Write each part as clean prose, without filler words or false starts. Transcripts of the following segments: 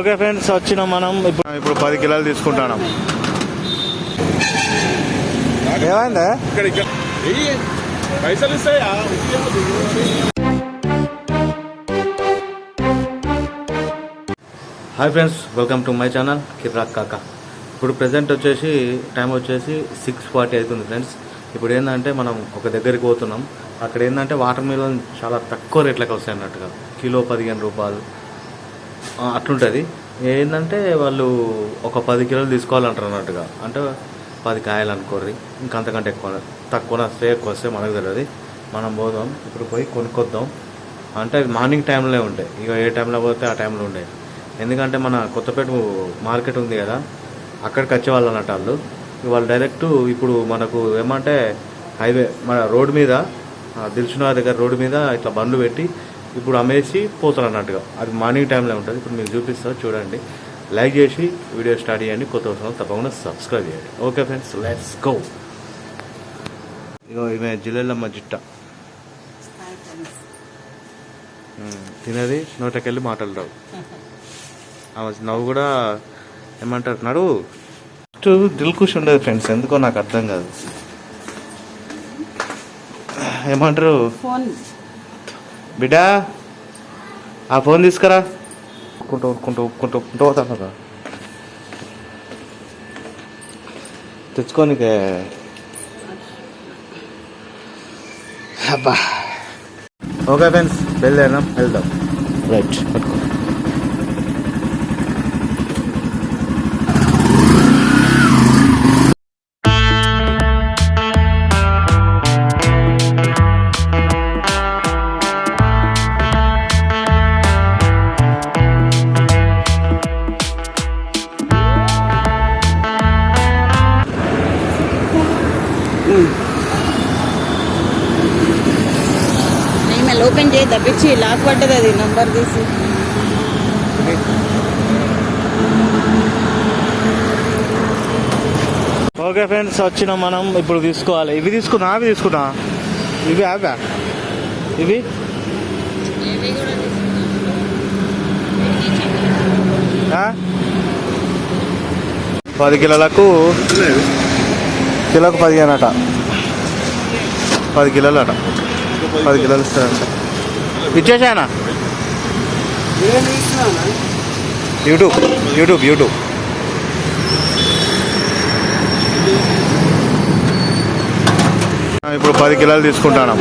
Okay friends, వచ్చినాం మనం. ఇప్పుడు 10 కిలోలు తీసుకుంటున్నాం. ఏమైందా? పైసలు ఇస్తాయా? Hi friends, welcome to my channel Kirak Kaka. ఇప్పుడు ప్రజెంట్ వచ్చేసి టైం వచ్చేసి 6:40 అవుతుంది ఫ్రెండ్స్. ఇప్పుడు ఏంటంటే మనం ఒక దగ్గరికి పోతున్నాం. అక్కడ ఏంటంటే వాటర్ మిలన్ చాలా తక్కువ రేట్లకు వస్తాయి అన్నట్టుగా, కిలో 15 రూపాయలు అట్లుంటుంది. ఏంటంటే వాళ్ళు ఒక 10 కిలోలు తీసుకోవాలంటారు అన్నట్టుగా, అంటే 10 కాయలు అనుకోర్రి, ఇంకా అంతకంటే తక్కువ వస్తే మనకు తెలియదు. మనం పోదాం, ఇప్పుడు పోయి కొనుక్కొద్దాం. అంటే మార్నింగ్ టైంలో ఉంటాయి, ఇక ఏ టైంలో పోతే ఆ టైంలో ఉంటాయి. ఎందుకంటే మన కొత్తపేట మార్కెట్ ఉంది కదా, అక్కడికి వచ్చేవాళ్ళు అన్నట్టు వాళ్ళు డైరెక్ట్ ఇప్పుడు మనకు ఏమంటే హైవే మన రోడ్డు మీద దిల్సుఖ్నగర్ దగ్గర రోడ్డు మీద ఇట్లా బండ్లు పెట్టి ఇప్పుడు అమ్మేసి పోతారు అన్నట్టుగా. అది మార్నింగ్ టైంలో ఉంటుంది. ఇప్పుడు మీకు చూపిస్తాను చూడండి. లైక్ చేసి వీడియో స్టార్ట్ చేయండి. కొత్త వస్తున్నారు తప్పకుండా సబ్స్క్రైబ్ చేయండి. Okay friends, let's go. ఇగో ఈమె జిల్లెల్లమ్మ జిట్ట తినది, నోటకెళ్ళి మాటలు రావు. నవ్వు కూడా ఏమంటారు నడువు దిల్కుష్ ఉండదు ఫ్రెండ్స్, ఎందుకో నాకు అర్థం కాదు. ఏమంటారు బిడ్డా ఆ ఫోన్ తీసుకురా, ఒప్పుకుంటూ పోతాను కదా తెచ్చుకోనికే. అబ్బా ఓకే ఫ్రెండ్స్, వెళ్దాం రైట్. ఓపెన్ చేయి, తప్పించి లాక్ పడ్డది, అది నంబర్ తీసి. ఓకే ఫ్రెండ్స్, వచ్చినాం మనం. ఇప్పుడు తీసుకోవాలి. ఇవి తీసుకున్నా ఇవి అవా ఇవి 10 కిలోలకు కిలోకు 15 అట. 10 కిలోలు అట. 10 కిలోలు ఇస్తారంట. ఇచ్చేసానా యూట్యూబ్ ఇప్పుడు 10 కిలోలు తీసుకుంటాను.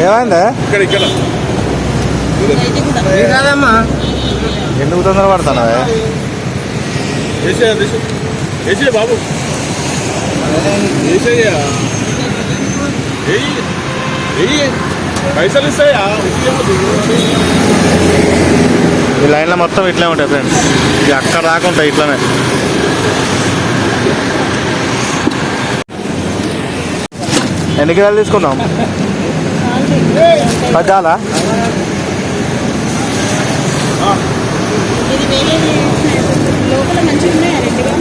ఏమైందా? ఎందుకు తొందర పడుతున్నావే? బాబు పైసలు ఇస్తాయా? ఈ లైన్లో మొత్తం ఇట్లే ఉంటాయి ఫ్రెండ్స్, ఇది అక్కడ రాకుంటాయి ఇట్లానే. ఎన్ని కిలోలు తీసుకుందాం? 10 చాలా? లోపల మంచిగా ఉన్నాయా రెండుగా?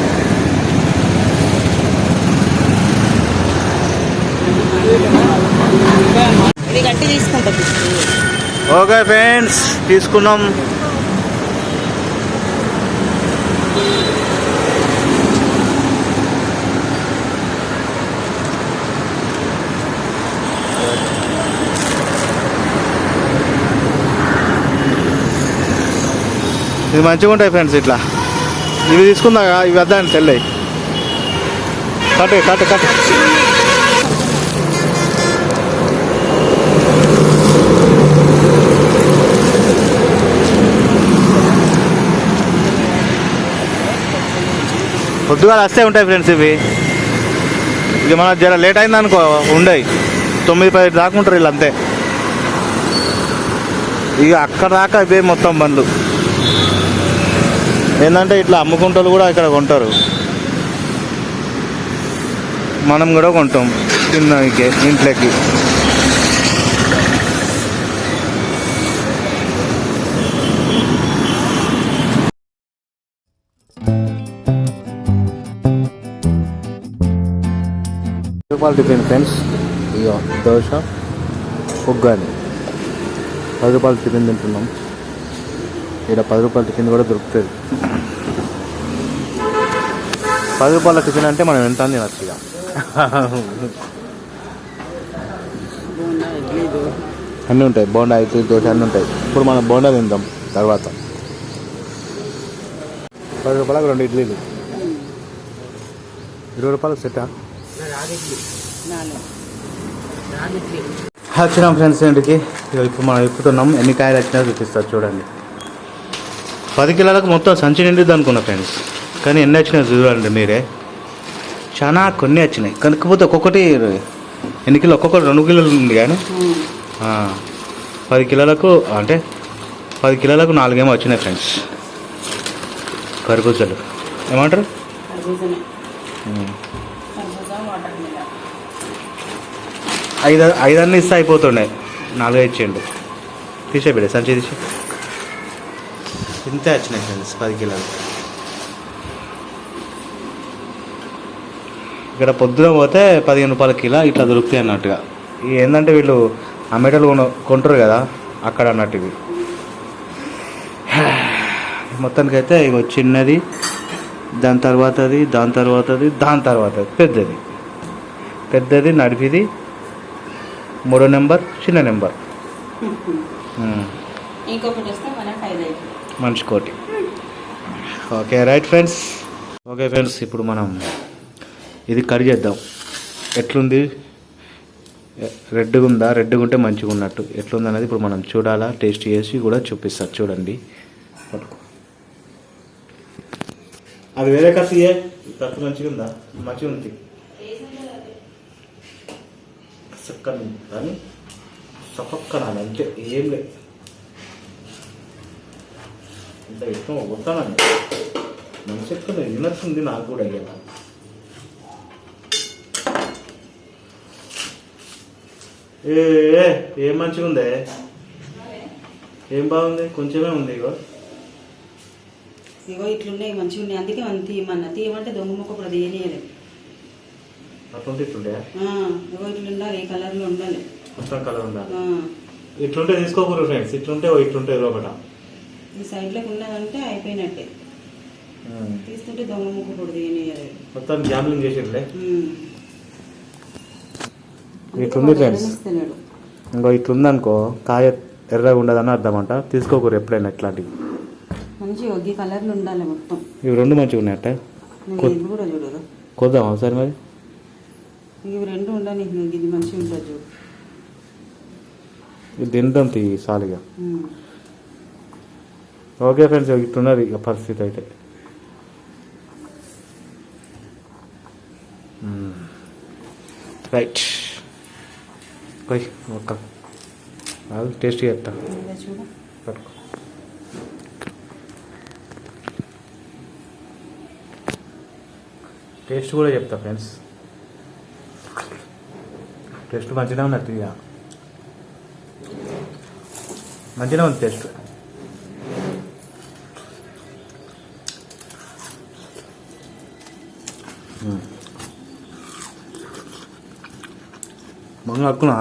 ఇది గట్టి తీసుకుంటా. ఓకే ఫ్రెండ్స్, తీసుకున్నాం. ఇది మంచిగా ఉంటాయి ఫ్రెండ్స్. ఇట్లా ఇవి తీసుకుందా, ఇవి వద్దాని తెల్లయి. కట్టు పొద్దుగా వస్తే ఉంటాయి ఫ్రెండ్స్ ఇవి. ఇక మన జర లేట్ అయింది అనుకో ఉండయి. 9-10 దాకా ఉంటారు వీళ్ళు అంతే. ఇక అక్కడ దాకా ఇవే మొత్తం బండ్లు. ఏంటంటే ఇట్లా అమ్ముకుంటారు కూడా ఇక్కడ కొంటారు, మనం కూడా కొంటాం తిన్నాకే ఇంట్లోకి. రూపాయలు టిఫిన్ ఫ్రెండ్స్. ఇక దోశ ఉగ్గాని 10 రూపాయలు టిఫిన్ తింటున్నాం. ఇక్కడ 10 రూపాయల టిఫిన్ కూడా దొరుకుతుంది. 10 రూపాయల టిఫిన్ అంటే మనం ఎంత తినచ్చు ఇక. బోండా ఇడ్లీ దోశ అన్నీ ఉంటాయి. బోండా ఇడ్లీ దోశ అన్నీ ఉంటాయి. ఇప్పుడు మనం బోండా తిందాం తర్వాత. 10 రూపాయలకు 2 ఇడ్లీలు, 20 రూపాయలకు సెట్టా. వచ్చినాం ఫ్రెండ్స్ ఇంటికి. ఇప్పుడు మనం ఎక్కుతున్నాం. ఎన్ని కాయలు వచ్చినా చూపిస్తారు చూడండి. 10 కిలోలకు మొత్తం సంచి నిండిద్ది అనుకున్నా ఫ్రెండ్స్, కానీ ఎన్ని వచ్చినాయి చూడండి మీరే. చాలా కొన్ని వచ్చినాయి. కనుకపోతే ఒక్కొక్కటి ఎన్ని కిలో, ఒక్కొక్కటి 2 కిలోలు ఉంది. కానీ 10 కిలోలకు అంటే 10 కిలోలకు 4 ఏమో వచ్చినాయి ఫ్రెండ్స్. కర్బూజాలు ఏమంటారు, ఐదన్నీ ఇస్తే అయిపోతుండే. 4 ఇచ్చిండు. తీసే బిడ్డ సంచి తీసి. ఇంతే వచ్చినాయి ఫ్రెండ్స్ 10 కిలోలు. ఇక్కడ పొద్దున పోతే 15 రూపాయల కిలో ఇట్లా దొరుకుతాయి అన్నట్టుగా. ఏంటంటే వీళ్ళు అమ్మేటలు కొంటారు కదా అక్కడ అన్నట్టు ఇవి. మొత్తానికైతే ఇగో చిన్నది, దాని తర్వాతది, దాని తర్వాతది, దాని తర్వాతది పెద్దది, నడిపిది, 3వ నెంబర్, చిన్న నెంబర్. ఇంకొకటి వస్తే మనకు 5 అవుతుంది. మనిషి కోటి. Okay right friends. Okay friends, ఇప్పుడు మనం ఇది కట్ చేద్దాం. ఎట్లుంది, రెడ్గా ఉందా, రెడ్గా ఉంటే మంచిగా ఉన్నట్టు, ఎట్లుంది అనేది ఇప్పుడు మనం చూడాలా. టేస్ట్ చేసి కూడా చూపిస్తారు చూడండి. అది వేరే కత్తియే. కత్తి మంచిగా ఉందా, మంచిగా ఉంది. కానీ సపక్కనాలి అంతే, ఏం లేదు. ఇంత ఇష్టం వస్తానండి. మంచి ఎక్కడ వినొస్తుంది నాకు కూడా. అయ్యేలా ఏం మంచిగా ఉందే, ఏం బాగుంది, కొంచెమే ఉంది. ఇగో ఇట్లున్నాయి, మంచిగా ఉన్నాయి. అందుకే మనం తీయమన్నా. తీయమంటే దొంగ ముక్క కూడా తీయనియలేదు. అట్లుంటే ఇట్లుండే. ఇగో ఇట్లా ఉండాలి, ఈ కలర్లో ఉండాలి, మొత్తం కలర్ ఉండాలి. ఇట్లుంటే తీసుకోకూడదు ఫ్రెండ్స్. ఇట్లుంటే ఇట్లుంటే లోపల ఈ సైడ్లోకి ఉన్నదంటే అయిపోయినట్టే. తీసుకుంటే దొంగ ముక్క కూడా తీయనియలేదు. మొత్తం గ్యాంబ్లింగ్ చేసేట్లే. ఇట్లుంది ఫ్రెండ్స్. ఇంకో ఇట్లుంది అనుకో, కాయ ఎర్రగా ఉండదని అర్థమంట. తీసుకోకూడదు ఎప్పుడైనా ఇట్లాంటివి. మంచిగా ఒగ్గి కలర్లు ఉండాలి మొత్తం. ఇవి 2 మంచిగా ఉన్నాయట. ఇది కూడా చూడరు, కొద్దాం ఒకసారి మరి. ఇవి 2 ఉండాలి. ఇది మంచిగా ఉంటుంది చూడు. ఇది తింటాం తీ సాలిగా. ఓకే ఫ్రెండ్స్, ఇట్లున్నది ఇక పరిస్థితి అయితే. రైట్ పోయి ఒక్క టేస్ట్ చేస్తా. చూడు పట్టుకో. టేస్ట్ కూడా చెప్తా ఫ్రెండ్స్. టేస్ట్ మంచిగా ఉన్నట్టు, ఇక మంచిగా ఉంది టేస్ట్. మంగ అక్కునా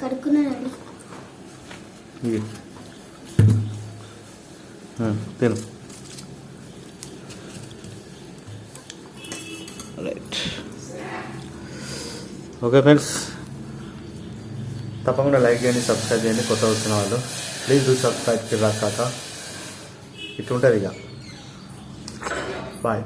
కడుక్కున్నానండి. ఇది తిను. రైట్. ఓకే ఫ్రెండ్స్, తప్పకుండా లైక్ చేయండి, సబ్స్క్రైబ్ చేయండి. కొత్త వస్తున్న వాళ్ళు ప్లీజ్ డూ సబ్స్క్రైబ్ కిరాక్ కాకా. ఇట్లుంటుంది ఇక. బాయ్.